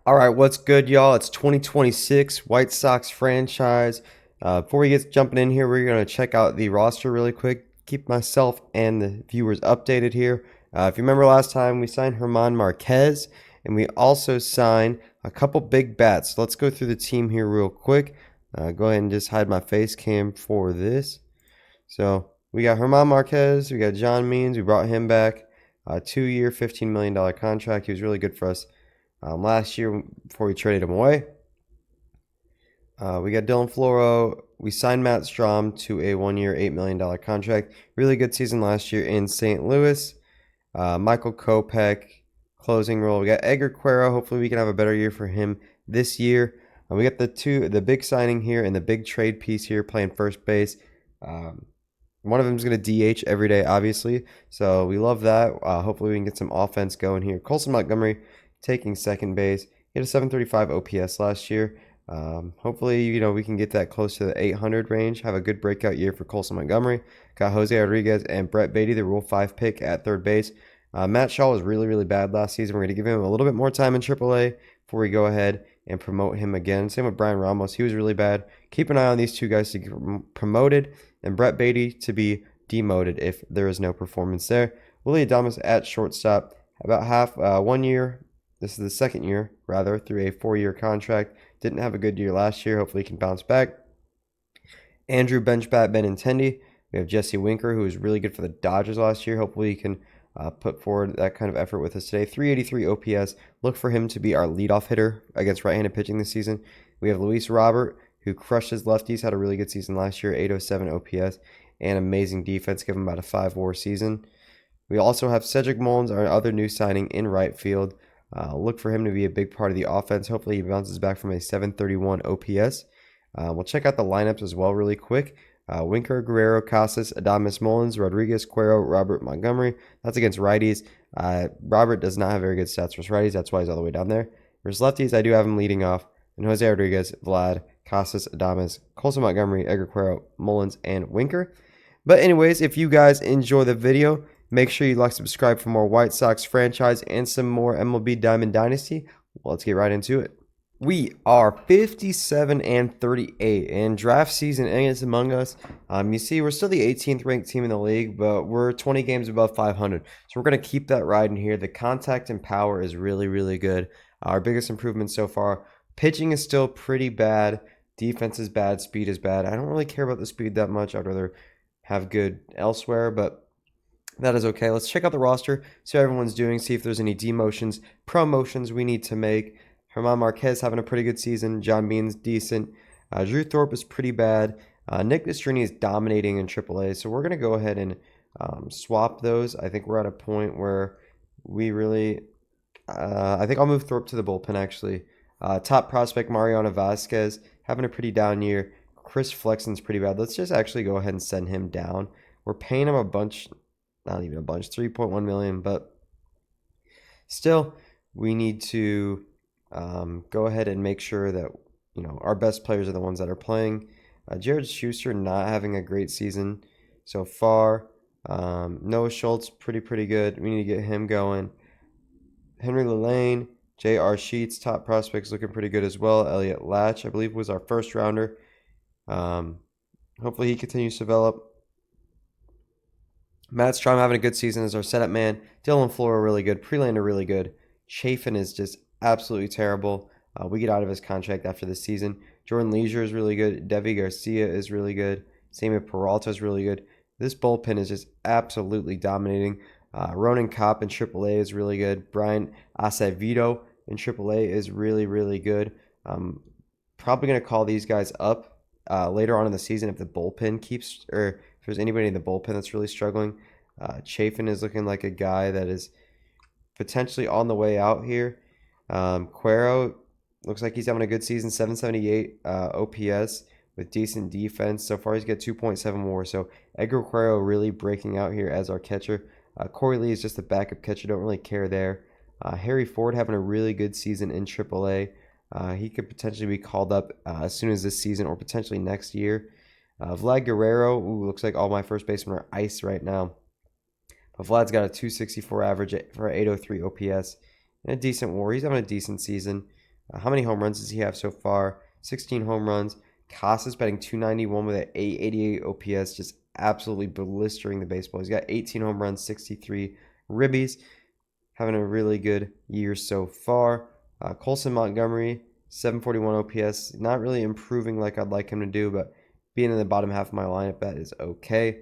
All right, what's good, y'all? It's 2026 White Sox franchise. Before we get jumping in here, we're going to check out the roster really quick. Keep myself and the viewers updated here. If you remember last time, we signed German Marquez, and we also signed a couple big bats. So let's go through the team here real quick. Go ahead and just hide my face cam for this. So we got German Marquez, we got John Means. We brought him back. 2-year, $15 million contract. He was really good for us last year before we traded him away. We got Dylan Floro. We signed Matt Strom to a 1-year, $8 million contract. Really good season last year in St. Louis. Michael Kopech, closing role. We got Edgar Quero. Hopefully we can have a better year for him this year. We got the big signing here and the big trade piece here playing first base. One of them is going to DH every day, obviously. So we love that. Hopefully we can get some offense going here. Colson Montgomery taking second base. He had a 735 OPS last year. Hopefully, we can get that close to the 800 range. Have a good breakout year for Colson Montgomery. Got Jose Rodriguez and Brett Beatty, the Rule 5 pick at third base. Matt Shaw was really, really bad last season. We're going to give him a little bit more time in AAA before we go ahead and promote him again. Same with Brian Ramos. He was really bad. Keep an eye on these two guys to get promoted, and Brett Beatty to be demoted if there is no performance there. Willie Adames at shortstop. About half 1 year. This is the second year, rather, through a 4-year contract. Didn't have a good year last year. Hopefully he can bounce back. Andrew Benchbat Benintendi. We have Jesse Winker, who was really good for the Dodgers last year. Hopefully he can put forward that kind of effort with us today. 383 OPS. Look for him to be our leadoff hitter against right-handed pitching this season. We have Luis Robert, who crushed his lefties, had a really good season last year, 807 OPS, and amazing defense, give him about a 5 WAR season. We also have Cedric Mullins, our other new signing in right field. Look for him to be a big part of the offense. Hopefully he bounces back from a 731 OPS. We'll check out the lineups as well really quick. Winker, Guerrero, Casas, Adames, Mullins, Rodriguez, Quero, Robert, Montgomery. That's against righties. Robert does not have very good stats for righties. That's why he's all the way down there. Versus lefties, I do have him leading off. And Jose Rodriguez, Vlad, Casas, Adames, Colson Montgomery, Edgar Quero, Mullins, and Winker. But anyways, if you guys enjoy the video, make sure you like, subscribe for more White Sox franchise and some more MLB Diamond Dynasty. Well, let's get right into it. We are 57 and 38, and draft season is among us. You see, we're still the 18th ranked team in the league, but we're 20 games above 500. So we're going to keep that riding here. The contact and power is really, really good. Our biggest improvement so far. Pitching is still pretty bad. Defense is bad. Speed is bad. I don't really care about the speed that much. I'd rather have good elsewhere, but that is okay. Let's check out the roster, see how everyone's doing, see if there's any demotions, promotions we need to make. German Marquez having a pretty good season. John Means, decent. Drew Thorpe is pretty bad. Nick Nastrini is dominating in AAA, so we're going to go ahead and swap those. I think we're at a point where we really I think I'll move Thorpe to the bullpen, actually. Top prospect, Mariano Vasquez, having a pretty down year. Chris Flexen's pretty bad. Let's just actually go ahead and send him down. We're paying him a bunch, not even a bunch, 3.1 million, but still, we need to go ahead and make sure that our best players are the ones that are playing. Jared Schuster not having a great season so far. Noah Schultz pretty good. We need to get him going. Henry Lelane, J.R. Sheets, top prospects looking pretty good as well. Elliot Latch, I believe, was our first rounder. Hopefully he continues to develop. Matt Strom having a good season as our setup man. Dylan Floro really good. Prelander really good. Chafin is just absolutely terrible. We get out of his contract after this season. Jordan Leisure is really good. Devi Garcia is really good. Sammy Peralta is really good. This bullpen is just absolutely dominating. Ronan Kopp in AAA is really good. Brian Acevedo in AAA is really, really good. Probably going to call these guys up later on in the season if the bullpen keeps, or if there's anybody in the bullpen that's really struggling. Chafin is looking like a guy that is potentially on the way out here. Quero looks like he's having a good season, 778 OPS with decent defense. So far he's got 2.7 WAR. So Edgar Quero really breaking out here as our catcher. Corey Lee is just a backup catcher. Don't really care there. Harry Ford having a really good season in AAA. He could potentially be called up as soon as this season or potentially next year. Vlad Guerrero, looks like all my first basemen are ice right now. But Vlad's got a 264 average for 803 OPS and a decent WAR. He's having a decent season. How many home runs does he have so far? 16 home runs. Casas batting 291 with an 888 OPS, just absolutely blistering the baseball. He's got 18 home runs, 63 ribbies, having a really good year so far. Colson Montgomery, 741 OPS, not really improving like I'd like him to do, but being in the bottom half of my lineup, that is okay.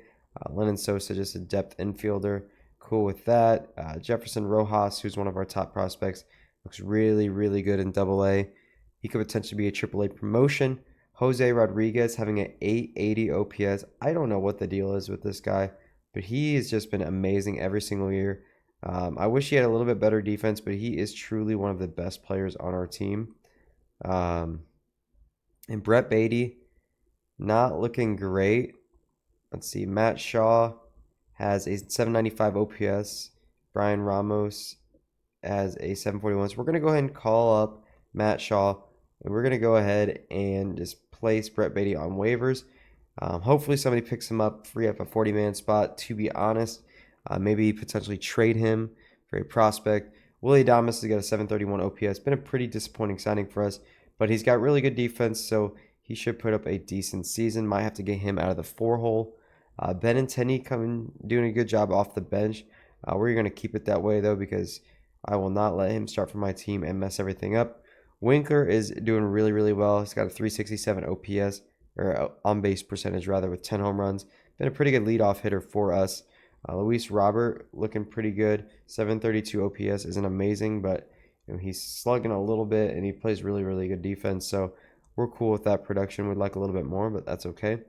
Lennon Sosa, just a depth infielder, cool with that. Jefferson Rojas, who's one of our top prospects, looks really, really good in Double A. He could potentially be a Triple A promotion. Jose Rodriguez having an 880 OPS. I don't know what the deal is with this guy, but he has just been amazing every single year. I wish he had a little bit better defense, but he is truly one of the best players on our team. And Brett Beatty, not looking great. Let's see. Matt Shaw has a 795 OPS. Brian Ramos has a 741. So we're going to go ahead and call up Matt Shaw, and we're going to go ahead and just place Brett Beatty on waivers. Hopefully somebody picks him up, free up a 40-man spot. To be honest, maybe potentially trade him for a prospect. Willie Adames has got a 731 OPS. Been a pretty disappointing signing for us, but he's got really good defense, so he should put up a decent season. Might have to get him out of the 4-hole. Benintendi doing a good job off the bench. We're going to keep it that way, though, because I will not let him start for my team and mess everything up. Winkler is doing really, really well. He's got a 367 OPS, or on-base percentage, rather, with 10 home runs. Been a pretty good leadoff hitter for us. Luis Robert looking pretty good. 732 OPS isn't amazing, but he's slugging a little bit, and he plays really, really good defense. So we're cool with that production. We'd like a little bit more, but that's okay.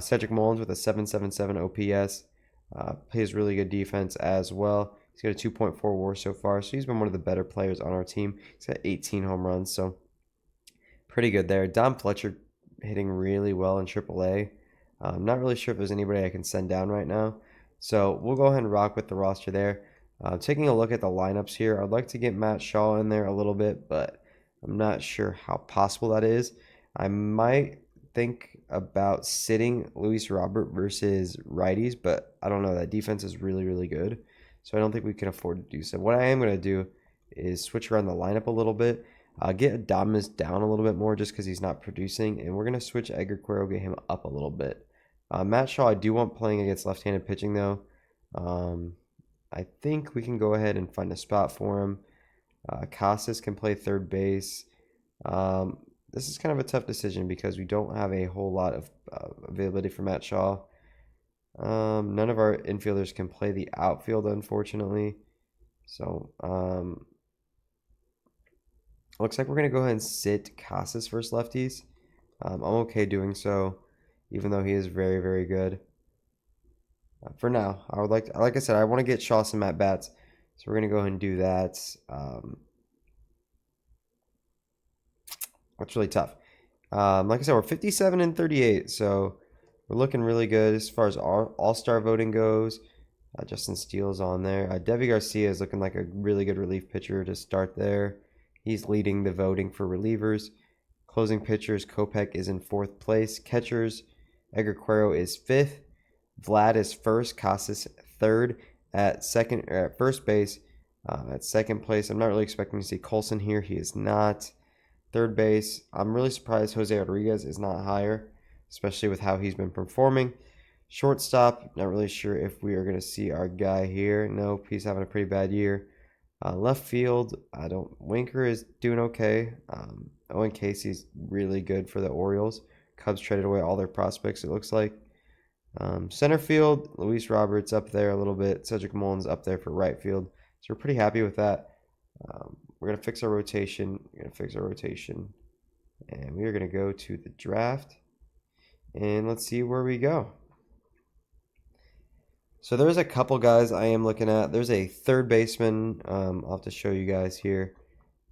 Cedric Mullins with a 777 OPS. Plays really good defense as well. He's got a 2.4 WAR so far, so he's been one of the better players on our team. He's got 18 home runs, so pretty good there. Dom Fletcher hitting really well in AAA. I'm not really sure if there's anybody I can send down right now, so we'll go ahead and rock with the roster there. Taking a look at the lineups here, I'd like to get Matt Shaw in there a little bit, but I'm not sure how possible that is. I might think about sitting Luis Robert versus righties, but I don't know. That defense is really, really good, so I don't think we can afford to do so. What I am going to do is switch around the lineup a little bit. Get Adames down a little bit more just because he's not producing, and we're going to switch Edgar Cuero, get him up a little bit. Matt Shaw, I do want playing against left-handed pitching, though. I think we can go ahead and find a spot for him. Casas can play third base. This is kind of a tough decision because we don't have a whole lot of availability for Matt Shaw. None of our infielders can play the outfield, unfortunately. So, looks like we're going to go ahead and sit Casas versus lefties. I'm okay doing so, even though he is very, very good. For now, I would like I said, I want to get Shaw some at-bats. So we're going to go ahead and do that. That's really tough. Like I said, we're 57 and 38, so we're looking really good as far as all-star voting goes. Justin Steele's on there. Devi Garcia is looking like a really good relief pitcher to start there. He's leading the voting for relievers. Closing pitchers, Kopech is in 4th place. Catchers, Edgar Cuero is 5th. Vlad is 1st. Casas 3rd. At first base, at 2nd place, I'm not really expecting to see Colson here. He is not. 3rd base, I'm really surprised Jose Rodriguez is not higher, especially with how he's been performing. Shortstop, not really sure if we are going to see our guy here. Nope, he's having a pretty bad year. Left field, Winker is doing okay. Owen Casey's really good for the Orioles. Cubs traded away all their prospects, it looks like. Center field, Luis Roberts up there a little bit. Cedric Mullins up there for right field. So we're pretty happy with that. We're going to fix our rotation. And we are going to go to the draft. And let's see where we go. So there's a couple guys I am looking at. There's a third baseman. I'll have to show you guys here.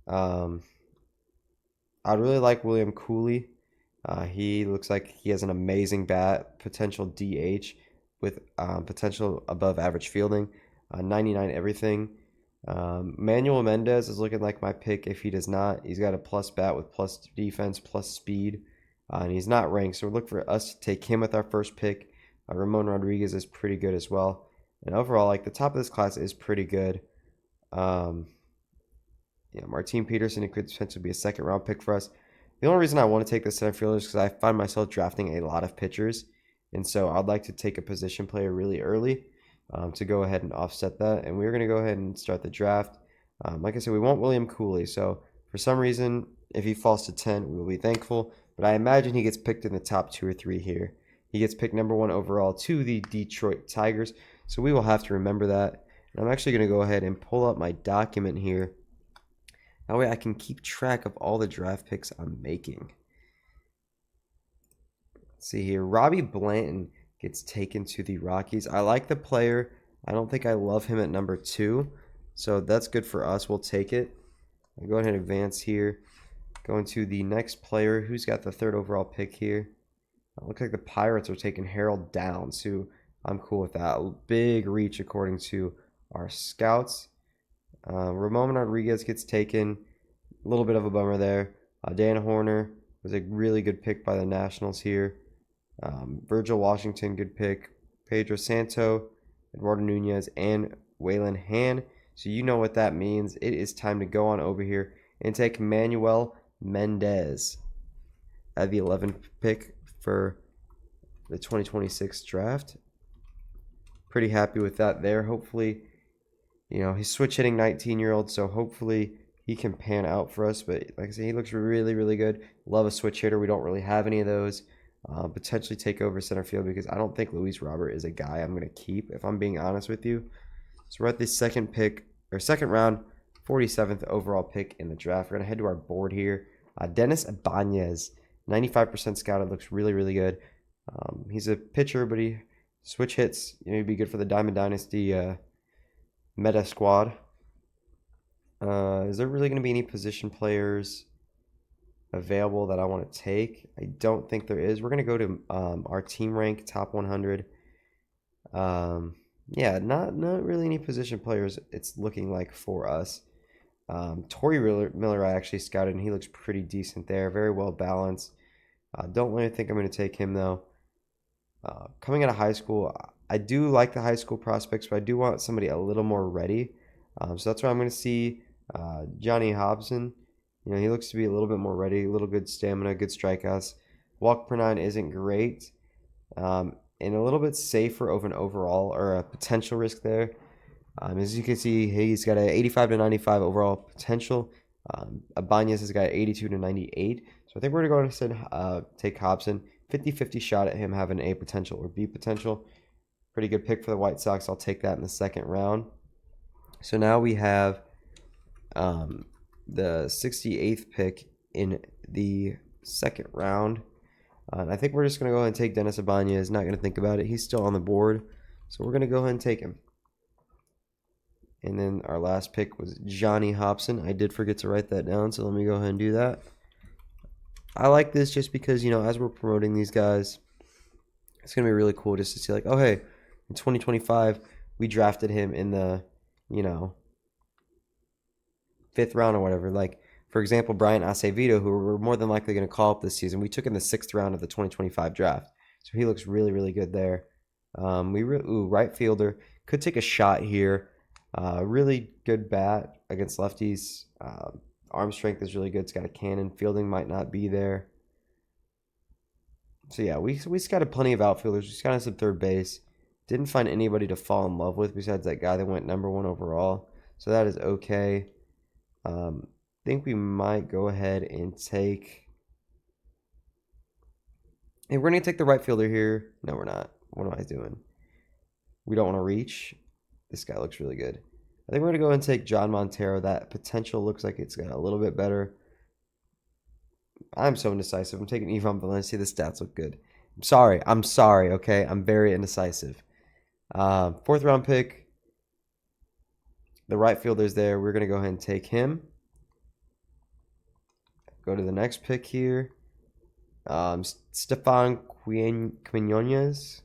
I'd really like William Cooley. He looks like he has an amazing bat, potential DH with potential above average fielding, 99 everything. Manuel Mendez is looking like my pick if he does not. He's got a plus bat with plus defense, plus speed, and he's not ranked. So we're looking for us to take him with our first pick. Ramon Rodriguez is pretty good as well. And overall, like the top of this class is pretty good. Yeah, Martin Peterson, it could potentially be a second round pick for us. The only reason I want to take the center fielder is because I find myself drafting a lot of pitchers. And so I'd like to take a position player really early to go ahead and offset that. And we're going to go ahead and start the draft. Like I said, we want William Cooley. So for some reason, if he falls to 10, we will be thankful. But I imagine he gets picked in the top 2 or 3 here. He gets picked number 1 overall to the Detroit Tigers. So we will have to remember that. And I'm actually going to go ahead and pull up my document here. That way I can keep track of all the draft picks I'm making. Let's see here. Robbie Blanton gets taken to the Rockies. I like the player. I don't think I love him at number 2. So that's good for us. We'll take it. I'll go ahead and advance here. Going to the next player. Who's got the 3rd overall pick here? It looks like the Pirates are taking Harold Downs, who I'm cool with that. Big reach according to our scouts. Ramon Rodriguez gets taken. A little bit of a bummer there. Dan Horner was a really good pick by the Nationals here. Virgil Washington, good pick. Pedro Santo, Eduardo Nunez, and Waylon Han. So you know what that means. It is time to go on over here and take Manuel Mendez at the 11th pick for the 2026 draft. Pretty happy with that there. Hopefully, he's switch hitting 19-year-old, so hopefully he can pan out for us. But like I said, he looks really, really good. Love a switch hitter. We don't really have any of those. Potentially take over center field because I don't think Luis Robert is a guy I'm going to keep, if I'm being honest with you. So we're at the second round, 47th overall pick in the draft. We're going to head to our board here. Dennis Ibanez, 95% scouted, looks really, really good. He's a pitcher, but he switch hits. He'd be good for the Diamond Dynasty meta squad. Is there really going to be any position players available that I want to take? I don't think there is. We're going to go to our team rank, top 100. Yeah, not really any position players it's looking like for us. Torrey Miller I actually scouted, and he looks pretty decent there. Very well balanced. Don't really think I'm going to take him, though. Coming out of high school, I do like the high school prospects, but I do want somebody a little more ready. So that's why I'm going to see Johnny Hobson. He looks to be a little bit more ready, a little good stamina, good strikeouts. Walk per 9 isn't great, and a little bit safer of an overall or a potential risk there. As you can see, he's got an 85 to 95 overall potential. Ibanez has got 82 to 98. So I think we're going to go ahead and take Hobson. 50-50 shot at him having A potential or B potential. Pretty good pick for the White Sox. I'll take that in the 2nd round. So now we have the 68th pick in the 2nd round. I think we're just going to go ahead and take Dennis Ibanez. Not going to think about it. He's still on the board. So we're going to go ahead and take him. And then our last pick was Johnny Hobson. I did forget to write that down, so let me go ahead and do that. I like this just because, as we're promoting these guys, it's going to be really cool just to see, like, oh, hey, in 2025, we drafted him in the, 5th round or whatever. Like, for example, Brian Acevedo, who we're more than likely going to call up this season, we took in the 6th round of the 2025 draft. So he looks really, really good there. Right fielder. Could take a shot here. Really good bat against lefties. Arm strength is really good. It's got a cannon. Fielding might not be there. So yeah, we scouted plenty of outfielders. We scouted some third base. Didn't find anybody to fall in love with besides that guy that went number 1 overall. So that is okay. Think we might go ahead and take. Hey, we're gonna take the right fielder here. No, we're not. What am I doing? We don't want to reach. This guy looks really good. I think we're going to go and take John Montero. That potential looks like it's got a little bit better. I'm so indecisive. I'm taking Ivan Valencia. The stats look good. I'm sorry, okay? I'm very indecisive. 4th round pick. The right fielder's there. We're going to go ahead and take him. Go to the next pick here. Stefan Quinones.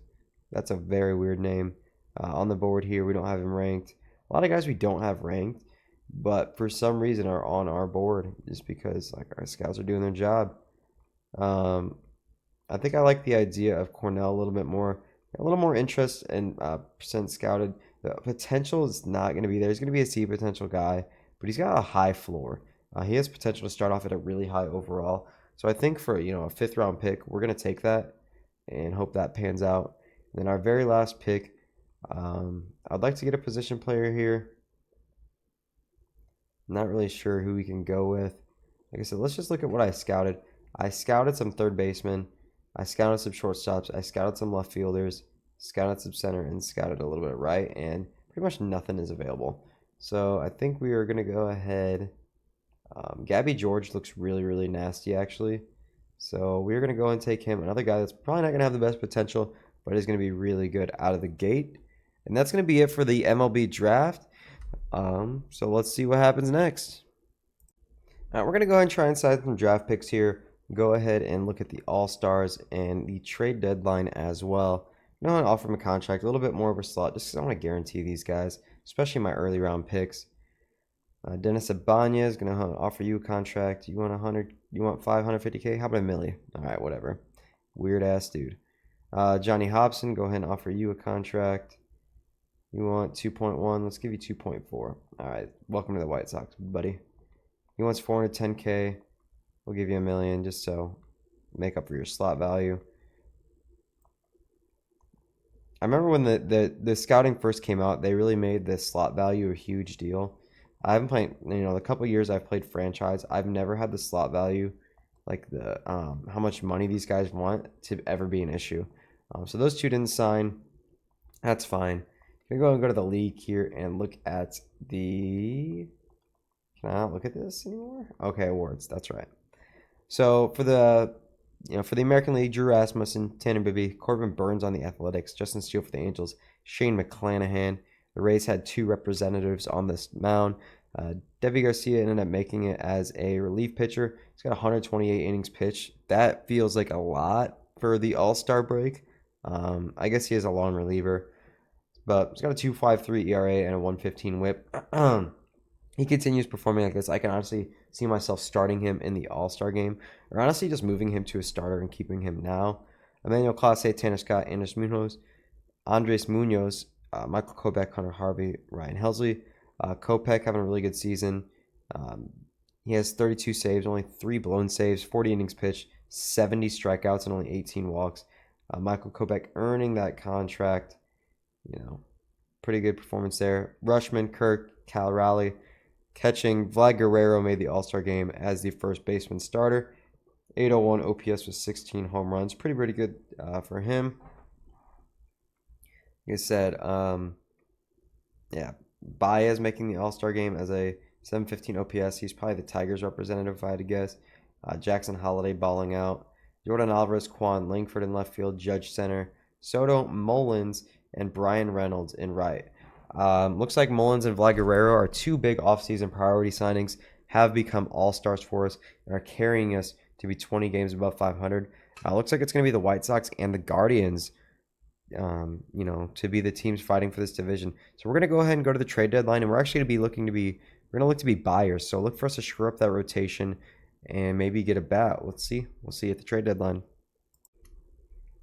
That's a very weird name. On the board here, we don't have him ranked. A lot of guys we don't have ranked, but for some reason are on our board just because our scouts are doing their job. I think I like the idea of Cornell a little bit more. A little more interest and percent scouted. The potential is not going to be there. He's going to be a C potential guy, but he's got a high floor. He has potential to start off at a really high overall. So I think for, a fifth round pick, we're going to take that and hope that pans out. And then our very last pick, I'd like to get a position player here. Not really sure who we can go with. Like I said, let's just look at what I scouted. I scouted some third basemen. I scouted some shortstops. I scouted some left fielders. Scouted some center and scouted a little bit right. And pretty much nothing is available. So I think we are going to go ahead. Gabby George looks really, really nasty, actually. So we're going to go and take him. Another guy that's probably not going to have the best potential, but is going to be really good out of the gate. And that's going to be it for the MLB draft. So let's see what happens next. All right, we're going to go ahead and try and sign some draft picks here. Go ahead and look at the All-Stars and the trade deadline as well. I'm going to offer them a contract, a little bit more of a slot, just because I want to guarantee these guys, especially my early round picks. Dennis Ibanez is going to offer you a contract. You want 100? You want 550K? How about a milli? All right, whatever. Weird ass dude. Johnny Hobson, go ahead and offer you a contract. You want 2.1? Let's give you 2.4. All right, welcome to the White Sox, buddy. He wants 410K. We'll give you $1 million just so make up for your slot value. I remember when the scouting first came out, they really made the slot value a huge deal. I haven't played, the couple of years I've played franchise, I've never had the slot value, like the how much money these guys want, to ever be an issue. So those two didn't sign. That's fine. I'm gonna go to the league here and look at the. Can I not look at this anymore? Okay, awards. That's right. So for the American League, Drew Rasmussen, Tanner Bibby, Corbin Burns on the Athletics, Justin Steele for the Angels, Shane McClanahan. The Rays had 2 representatives on this mound. Devi Garcia ended up making it as a relief pitcher. He's got 128 innings pitched. That feels like a lot for the All-Star break. I guess he is a long reliever, but he's got a 2.53 ERA and a 1.15 WHIP. He continues performing like this. I can honestly see myself starting him in the All-Star game, or honestly just moving him to a starter and keeping him now. Emmanuel Clase, Tanner Scott, Andres Munoz, Michael Kopech, Hunter Harvey, Ryan Helsley. Kopech having a really good season. He has 32 saves, only 3 blown saves, 40 innings pitched, 70 strikeouts, and only 18 walks. Michael Kopech earning that contract. Pretty good performance there. Rushman, Kirk, Cal Raleigh. Catching, Vlad Guerrero made the All-Star game as the first baseman starter. 801 OPS with 16 home runs. Pretty good for him. Like I said, Baez making the All-Star game as a 715 OPS. He's probably the Tigers representative, if I had to guess. Jackson Holiday balling out. Jordan Alvarez, Quan Langford in left field. Judge center. Soto, Mullins, and Brian Reynolds in right. Looks like Mullins and Vlad Guerrero are 2 big offseason priority signings, have become all-stars for us, and are carrying us to be 20 games above 500. Looks like it's going to be the White Sox and the Guardians, to be the teams fighting for this division. So we're going to go ahead and go to the trade deadline, and we're actually going to be we're going to look to be buyers. So look for us to shore up that rotation and maybe get a bat. Let's see. We'll see at the trade deadline.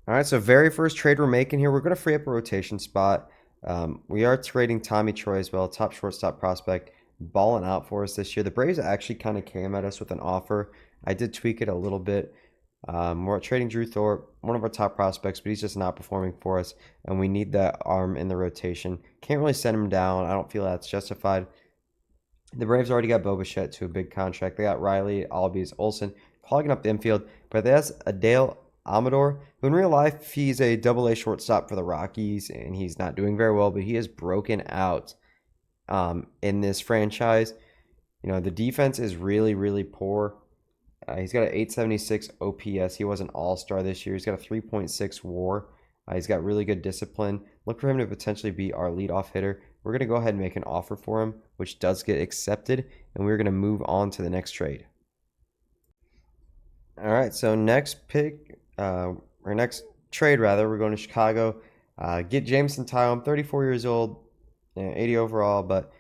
All right, so very first trade we're making here, we're going to free up a rotation spot. We are trading Tommy Troy as well, top shortstop prospect, balling out for us this year. The Braves actually kind of came at us with an offer. I did tweak it a little bit. We're trading Drew Thorpe, one of our top prospects, but he's just not performing for us, and we need that arm in the rotation. Can't really send him down. I don't feel that's justified. The Braves already got Bo Bichette to a big contract. They got Riley, Albies, Olsen, clogging up the infield, but there's Adale Amador, who in real life, he's a double-A shortstop for the Rockies, and he's not doing very well, but he has broken out in this franchise. The defense is really, really poor. He's got an 876 OPS. He was an all-star this year. He's got a 3.6 WAR. He's got really good discipline. Look for him to potentially be our leadoff hitter. We're going to go ahead and make an offer for him, which does get accepted, and we're going to move on to the next trade. All right, so next pick, or next trade rather, we're going to Chicago. Get Jameson Taillon, 34 years old, 80 overall, but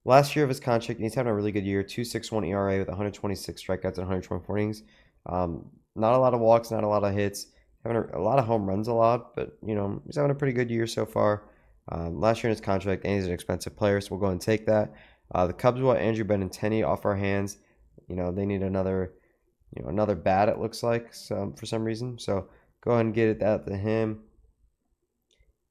last year of his contract, he's having a really good year, 2.61 ERA with 126 strikeouts and 124 innings. Not a lot of walks, not a lot of hits, having a lot of home runs a lot, but he's having a pretty good year so far. Last year in his contract, and he's an expensive player, so we'll go and take that. The Cubs want Andrew Benintendi off our hands. They need another bat, it looks like, for some reason. So go ahead and get that to him.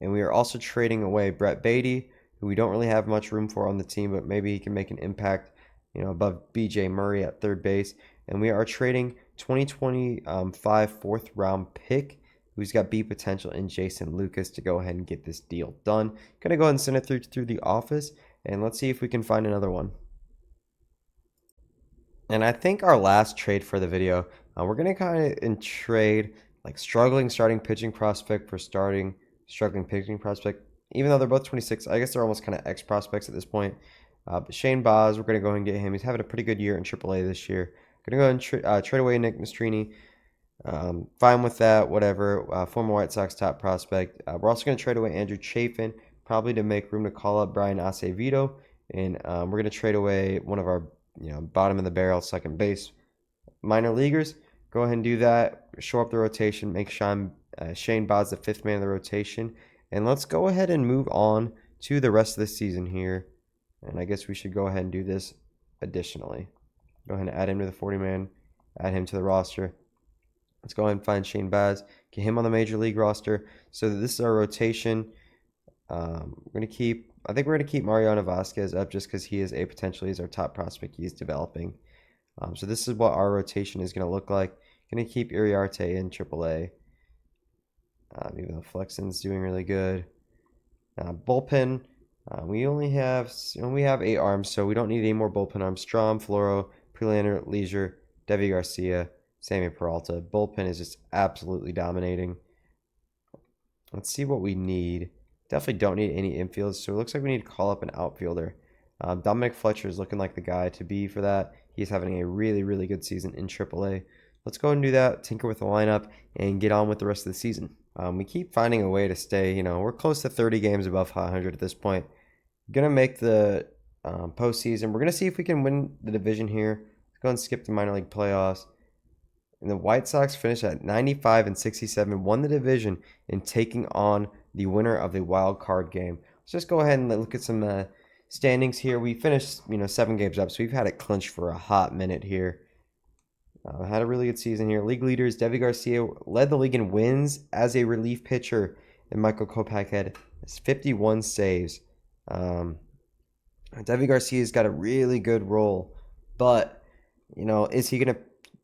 And we are also trading away Brett Beatty, who we don't really have much room for on the team, but maybe he can make an impact, above BJ Murray at third base. And we are trading 2025 fourth round pick, who's got B potential, in Jason Lucas, to go ahead and get this deal done. Gonna go ahead and send it through the office, and let's see if we can find another one. And I think our last trade for the video, we're going to kind of trade like struggling starting pitching prospect for struggling pitching prospect. Even though they're both 26, I guess they're almost kind of ex prospects at this point. But Shane Baz, we're going to go ahead and get him. He's having a pretty good year in AAA this year. Going to go ahead and trade away Nick Mastrini. Fine with that, whatever. Former White Sox top prospect. We're also going to trade away Andrew Chafin, probably to make room to call up Brian Acevedo. And we're going to trade away one of our bottom of the barrel second base minor leaguers. Go ahead and do that. Shore up the rotation. Make Shane Baz the fifth man of the rotation. And let's go ahead and move on to the rest of the season here. And I guess we should go ahead and do this additionally. Go ahead and add him to the 40-man. Add him to the roster. Let's go ahead and find Shane Baz. Get him on the major league roster. So that this is our rotation. We're going to keep... I think we're going to keep Mariano Vasquez up just because he is potentially is our top prospect he's developing. So this is what our rotation is going to look like. Going to keep Iriarte in AAA. Even though Flexen's doing really good. Bullpen, we have 8 arms, so we don't need any more bullpen arms. Strom, Floro, Prelander, Leisure, Devi Garcia, Sammy Peralta. Bullpen is just absolutely dominating. Let's see what we need. Definitely don't need any infields, so it looks like we need to call up an outfielder. Dominic Fletcher is looking like the guy to be for that. He's having a really, really good season in AAA. Let's go and do that, tinker with the lineup, and get on with the rest of the season. We keep finding a way to stay, we're close to 30 games above 500 at this point. Going to make the postseason. We're going to see if we can win the division here. Let's go and skip the minor league playoffs. And the White Sox finished at 95 and 67, won the division in taking on the winner of the wild card game. Let's just go ahead and look at some standings here. We finished, 7 games up, so we've had it clinched for a hot minute here. Had a really good season here. League leaders, Devi Garcia led the league in wins as a relief pitcher, and Michael Kopech had 51 saves. Devi Garcia's got a really good role, but, is he going to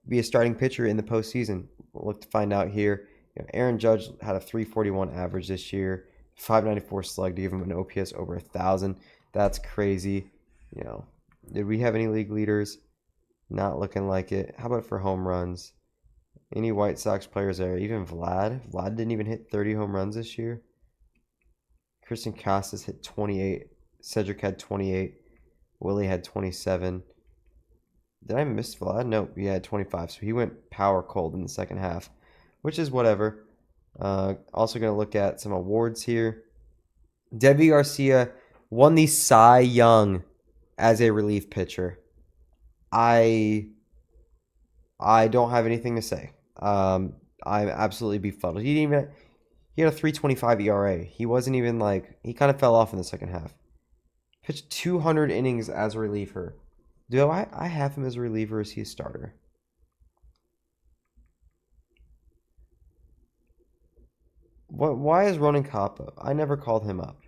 be a starting pitcher in the postseason? We'll look to find out here. Aaron Judge had a 341 average this year, 594 slug to give him an OPS over 1,000. That's crazy. Did we have any league leaders? Not looking like it. How about for home runs? Any White Sox players there? Even Vlad? Vlad didn't even hit 30 home runs this year. Christian Casas hit 28. Cedric had 28. Willie had 27. Did I miss Vlad? Nope, he had 25. So he went power cold in the second half, which is whatever. Also going to look at some awards here. Devi Garcia won the Cy Young as a relief pitcher. I don't have anything to say. I'm absolutely befuddled. He had a 3.25 ERA. He wasn't even he kind of fell off in the second half. Pitched 200 innings as a reliever. Do I have him as a reliever? Or is he a starter? Why is Ronan Cop up? I never called him up.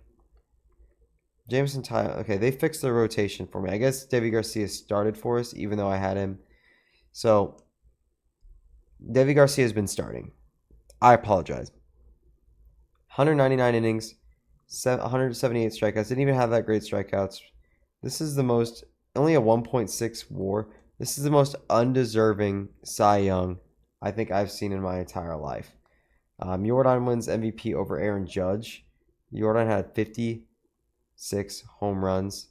Jameson Tyler. Okay, they fixed the rotation for me. I guess Devi Garcia started for us, even though I had him. So, Devi Garcia has been starting. I apologize. 199 innings, 178 strikeouts. Didn't even have that great strikeouts. This is the most, only a 1.6 WAR. This is the most undeserving Cy Young I think I've seen in my entire life. Jordan wins MVP over Aaron Judge. Jordan had 56 home runs.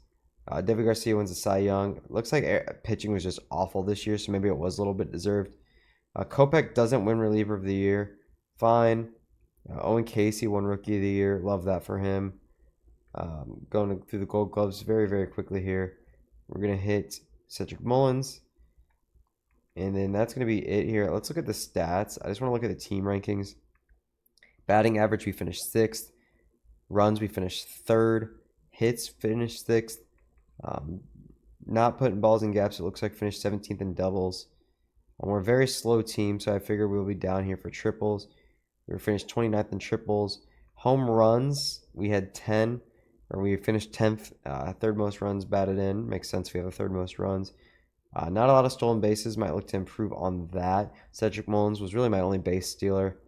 Devi Garcia wins the Cy Young. Looks like pitching was just awful this year, so maybe it was a little bit deserved. Kopech doesn't win reliever of the year. Fine. Owen Casey won rookie of the year. Love that for him. Going through the Gold Gloves very, very quickly here. We're going to hit Cedric Mullins. And then that's going to be it here. Let's look at the stats. I just want to look at the team rankings. Batting average, we finished 6th. Runs, we finished 3rd. Hits, finished 6th. Um, Not putting balls in gaps. It looks like finished 17th in doubles. We're a very slow team, so I figure we'll be down here for triples. We were finished 29th in triples. Home runs, we had 10, or we finished 10th, third most runs batted in. Makes sense, we have the third most runs. Not a lot of stolen bases, might look to improve on that. Cedric Mullins was really my only base stealer.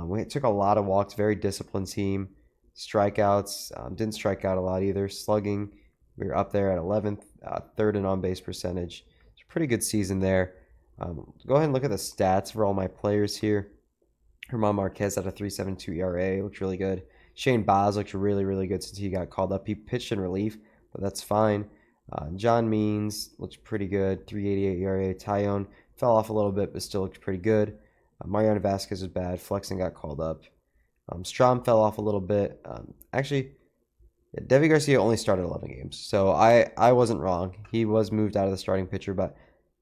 We took a lot of walks, very disciplined team. Strikeouts, didn't strike out a lot either. Slugging, we were up there at 11th, third in on base percentage. It's a pretty good season there. Go ahead and look at the stats for all my players here. Herman Marquez had a 3.72 ERA, looked really good. Shane Baz looked really, really good since he got called up. He pitched in relief, but that's fine. John Means looked pretty good, 3.88 ERA. Tyone fell off a little bit, but still looked pretty good. Mariano Vasquez was bad. Flexen got called up. Strom fell off a little bit. Actually, Devi Garcia only started 11 games, so I wasn't wrong. He was moved out of the starting pitcher, but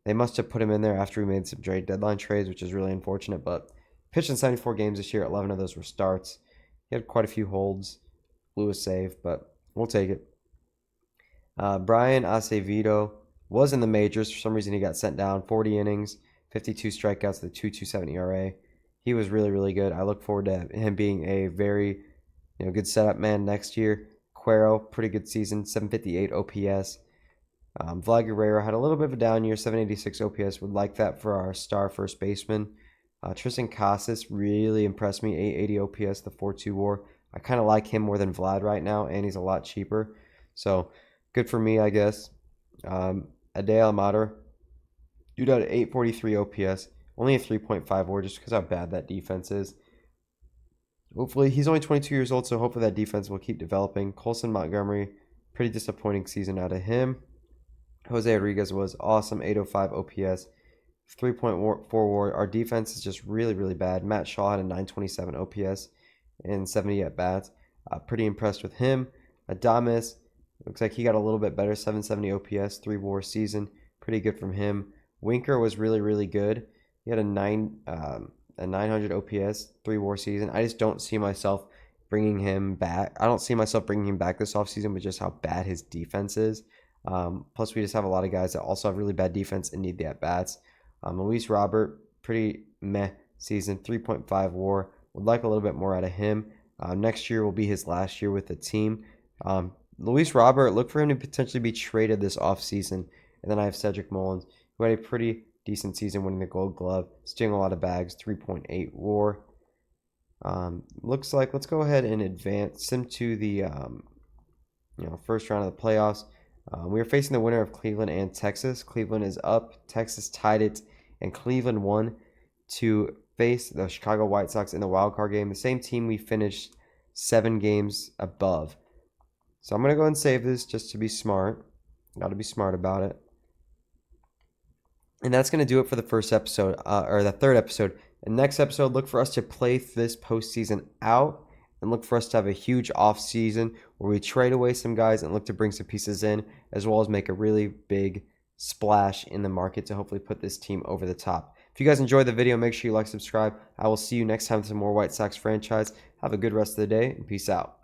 they must have put him in there after we made some trade deadline trades, which is really unfortunate. But pitched in 74 games this year. 11 of those were starts. He had quite a few holds. Blew a save, but we'll take it. Brian Acevedo was in the majors. For some reason, he got sent down. 40 innings, 52 strikeouts, the 2.27 ERA. He was really, really good. I look forward to him being a very good setup man next year. Cuero, pretty good season, 758 OPS. Vlad Guerrero had a little bit of a down year, 786 OPS. Would like that for our star first baseman. Tristan Casas really impressed me, 880 OPS, the 4.2 WAR. I kind of like him more than Vlad right now, and he's a lot cheaper. So good for me, I guess. Ade Almada, dude had 843 OPS, only a 3.5 WAR just because how bad that defense is. Hopefully, he's only 22 years old, so hopefully that defense will keep developing. Colson Montgomery, pretty disappointing season out of him. Jose Rodriguez was awesome, 805 OPS, 3.4 WAR. Our defense is just really, really bad. Matt Shaw had a 927 OPS and 70 at bats. Pretty impressed with him. Adames, looks like he got a little bit better, 770 OPS, 3 WAR season. Pretty good from him. Winker was really, really good. He had a 900 OPS, 3 WAR season. I just don't see myself bringing him back. I don't see myself bringing him back this offseason with just how bad his defense is. Plus, we just have a lot of guys that also have really bad defense and need the at-bats. Luis Robert, pretty meh season, 3.5 WAR. Would like a little bit more out of him. Next year will be his last year with the team. Luis Robert, look for him to potentially be traded this offseason. And then I have Cedric Mullins, who had a pretty decent season winning the Gold Glove, stealing a lot of bags, 3.8 WAR. Looks like let's go ahead and advance him to the first round of the playoffs. We are facing the winner of Cleveland and Texas. Cleveland is up, Texas tied it, and Cleveland won to face the Chicago White Sox in the wild card game. The same team we finished 7 games above. So I'm going to go ahead and save this just to be smart. Got to be smart about it. And that's going to do it for the first episode, or the third episode. The next episode, look for us to play this postseason out and look for us to have a huge off season where we trade away some guys and look to bring some pieces in, as well as make a really big splash in the market to hopefully put this team over the top. If you guys enjoyed the video, make sure you like, subscribe. I will see you next time with some more White Sox franchise. Have a good rest of the day, and peace out.